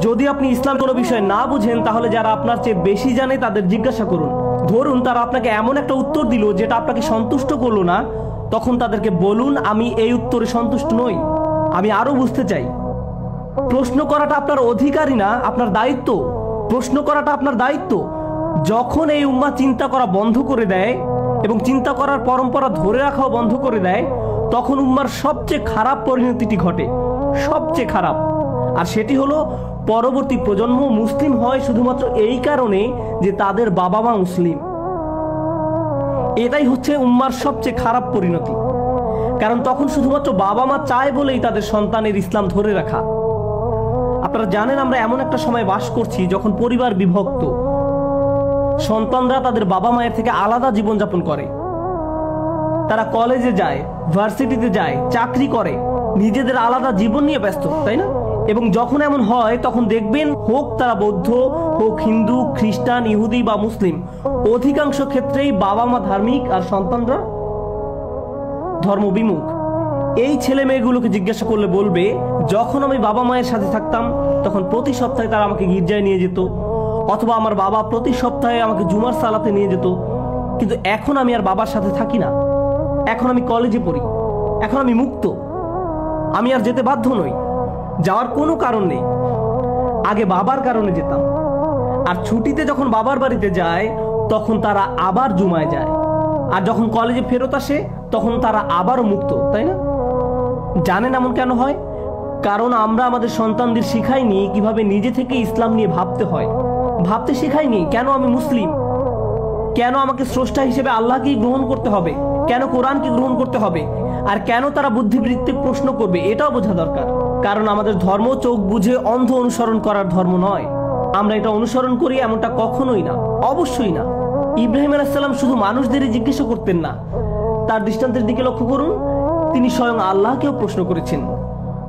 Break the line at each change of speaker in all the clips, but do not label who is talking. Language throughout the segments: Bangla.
যদি আপনি ইসলাম কোনো বিষয় না বুঝেন, তাহলে যারা আপনার চেয়ে বেশি জানে তাদের জিজ্ঞাসা করুন। ধরুন তারা আপনাকে এমন একটা উত্তর দিল যেটা আপনাকে সন্তুষ্ট করলো না, তখন তাদেরকে বলুন, আমি এই উত্তরে সন্তুষ্ট নই, আমি আরো বুঝতে চাই। প্রশ্ন করাটা আপনার অধিকারই না, আপনার দায়িত্ব। প্রশ্ন করাটা আপনার দায়িত্ব। যখন এই উম্মাহ চিন্তা করা বন্ধ করে দেয় এবং চিন্তা করার পরম্পরা ধরে রাখাও বন্ধ করে দেয়, তখন উম্মার সবচেয়ে খারাপ পরিণতিটি ঘটে, সবচেয়ে খারাপ। আর সেটি হলো পরবর্তী প্রজন্ম মুসলিম হয় শুধুমাত্র এই কারণে যে তাদের বাবা মা মুসলিম। এটাই হচ্ছে উম্মার সবচেয়ে খারাপ পরিণতি। কারণ তখন শুধুমাত্র বাবা মা চায় বলেই তাদের সন্তানের ইসলাম ধরে রাখা। আপনারা জানেন আমরা এমন একটা সময় বাস করছি যখন পরিবার বিভক্ত, সন্তানরা তাদের বাবা মায়ের থেকে আলাদা জীবনযাপন করে। তারা কলেজে যায়, ভার্সিটিতে যায়, চাকরি করে, নিজেদের আলাদা জীবন নিয়ে ব্যস্ত, তাই না? এবং যখন এমন হয় তখন দেখবেন, হোক তারা বৌদ্ধ, হোক হিন্দু, খ্রিস্টান, ইহুদি বা মুসলিম, অধিকাংশ ক্ষেত্রেই বাবা মা ধার্মিক আর সন্তানরা ধর্মবিমুখ। এই ছেলে মেয়েগুলোকে জিজ্ঞাসা করলে বলবে, যখন আমি বাবা মায়ের সাথে থাকতাম তখন প্রতি সপ্তাহে তারা আমাকে গির্জায় নিয়ে যেত, অথবা আমার বাবা প্রতি সপ্তাহে আমাকে জুমার সালাতে নিয়ে যেত। কিন্তু এখন আমি আর বাবার সাথে থাকি না। এখন আমি কলেজে পড়ি, এখন আমি মুক্ত, আমি আর যেতে বাধ্য নই, যাওয়ার কোনো কারণ নেই। আগে বাবার কারণে যেতাম, আর ছুটিতে যখন বাবার বাড়িতে যায় তখন তারা আবার জুমায় যায়, আর যখন কলেজে ফেরত আসে তখন তারা আবারও মুক্ত, তাই না? জানেন এমন কেন হয়? কারণ আমরা আমাদের সন্তানদের শিখাইনি কিভাবে নিজে থেকে ইসলাম নিয়ে ভাবতে হয়। ভাবতে শেখাইনি কেন আমি মুসলিম, কেন আমাকে স্রষ্টা হিসেবে আল্লাহকেই গ্রহণ করতে হবে, কেন কোরআনকে গ্রহণ করতে হবে, আর কেন তারা বুদ্ধিবৃত্তিক প্রশ্ন করবে, এটাও বোঝা দরকার। কারণ আমাদের ধর্ম চোখ বুঝে অন্ধ অনুসরণ করার ধর্ম নয়। আমরা এটা অনুসরণ করি এমনটা কখনোই না, অবশ্যই না। ইব্রাহিম আলাইহিস সালাম শুধু মানুষদেরই জিজ্ঞাসা করতেন না, তার দৃষ্টান্তের দিকে লক্ষ্য করুন, তিনি স্বয়ং আল্লাহকেও প্রশ্ন করেছেন,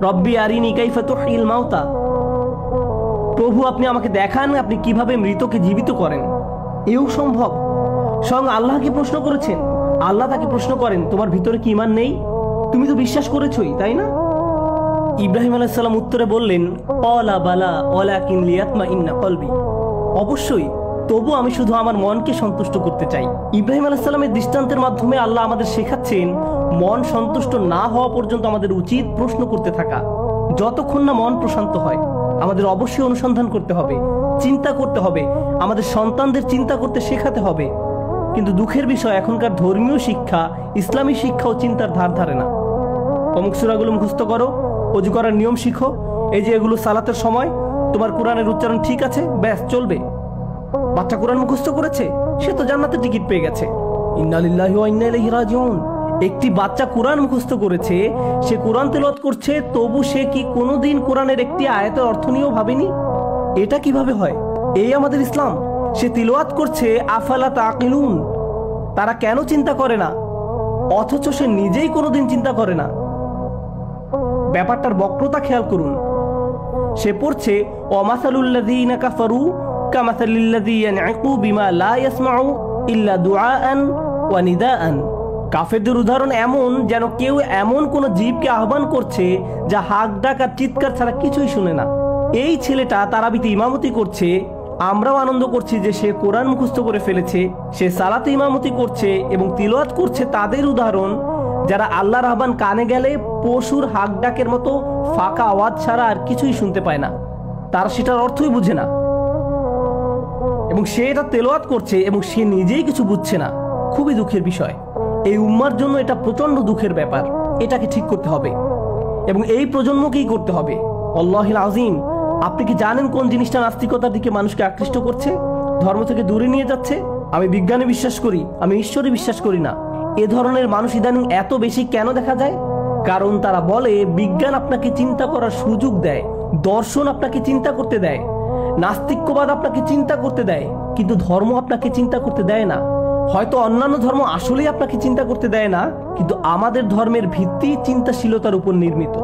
রব্বি আরিনি কাইফা তুহয়িল মাউতা, প্রভু আপনি আমাকে দেখান আপনি কিভাবে মৃতকে জীবিত করেন। এও সম্ভব। স্বয়ং আল্লাহকে প্রশ্ন করেছেন, আল্লাহ তাকে প্রশ্ন করেন, তোমার ভিতরে কি ঈমান নেই? তুমি তো বিশ্বাস করেছই, তাই না? ইব্রাহিম আলাইহিস সালাম উত্তরে বললেন, ক্বালা বালা ওয়ালাকিন লিয়াতমাইন্না কলবি, অবশ্যই, তবু আমি শুধু আমার মনকে সন্তুষ্ট করতে চাই। ইব্রাহিম আলাইহিস সালামের দৃষ্টান্তের মাধ্যমে আল্লাহ আমাদের শেখাচ্ছেন, মন সন্তুষ্ট না হওয়া পর্যন্ত আমাদের উচিত প্রশ্ন করতে থাকা। যতক্ষণ না মন প্রশান্ত হয় আমাদের অবশ্যই অনুসন্ধান করতে হবে, চিন্তা করতে হবে, আমাদের সন্তানদের চিন্তা করতে শেখাতে হবে। কিন্তু দুঃখের বিষয়, এখনকার ধর্মীয় শিক্ষা, ইসলামী শিক্ষা ও চিন্তার ধার ধারে না। অমুক সূরাগুলো মুখস্থ করো, ওযু করার নিয়ম শিখো, এই যে এগুলো সালাতের সময়, তোমার কোরআনের উচ্চারণ ঠিক আছে, ব্যাস চলবে। বাচ্চা কোরআন মুখস্থ করেছে, সে তো জান্নাতের টিকিট পেয়ে গেছে। ইন্না লিল্লাহি ওয়া ইন্না ইলাইহি রাজিউন। একটি বাচ্চা কোরআন মুখস্থ করেছে, সে কোরআন তেলাওয়াত করছে, তবু সে কি কোনোদিন কোরআনের একটি আয়াতের অর্থ নিয়েও ভাবেনি? এটা কিভাবে হয়? এই আমাদের ইসলাম। সে তিলাওয়াত করছে, আফালা তাকিলুন, তারা কেন চিন্তা করে না? অথচ সে নিজেই কোনোদিন চিন্তা করে না। ব্যাপারটার বক্রতা খেয়াল করুন। সে পড়ছে, ওয়ামাসালুল্লাযীনা কাফারু কামাসালিল্লাযী ইয়ানঈকু বিমা লা ইয়াসমাউ ইল্লা দুআআন ওয়া নিদাআন। কাফেরদের উদাহরণ এমন যেন কেউ এমন কোন জীবকে আহ্বান করছে যা হাঁক ডাক আর চিৎকার ছাড়া কিছুই শুনে না। এই ছেলেটা তারাবিতে ইমামতি করছে, আমরাও আনন্দ করছি যে সে কোরআন মুখস্থ করে ফেলেছে, সে সালাতে ইমামতি করছে এবং তিলাওয়াত করছে। তাদের উদাহরণ যারা আল্লাহর আহ্বান কানে গেলে পশুর হাঁক ডাকের মতো ফাঁকা আওয়াজ ছাড়া আর কিছুই শুনতে পায় না, তারা সেটার অর্থই বুঝে না, এবং সে এটা তেলাওয়াত করছে এবং সে নিজেই কিছু বুঝছে না। খুবই দুঃখের বিষয়। এই উম্মার জন্য এটা প্রচন্ড দুঃখের ব্যাপার। এটাকে ঠিক করতে হবে এবং এই প্রজন্মকেই করতে হবে। আল্লাহুল আযীম, আপনি কি জানেন কোন জিনিসটা নাস্তিকতার দিকে মানুষকে আকৃষ্ট করছে, ধর্ম থেকে দূরে নিয়ে যাচ্ছে? আমি বিজ্ঞানে বিশ্বাস করি, আমি ঈশ্বরে বিশ্বাস করি না। এ ধরনের মানুষ ইদানিং এত বেশি কেন দেখা যায়? কারণ তারা বলে বিজ্ঞান আপনাকে চিন্তা করার সুযোগ দেয়, দর্শন আপনাকে চিন্তা করতে দেয়, নাস্তিক্যবাদ আপনাকে চিন্তা করতে দেয়, কিন্তু ধর্ম আপনাকে চিন্তা করতে দেয় না। হয়তো অন্যান্য ধর্ম আসলেই আপনাকে চিন্তা করতে দেয় না, কিন্তু আমাদের ধর্মের ভিত্তি চিন্তাশীলতার উপর নির্মিত।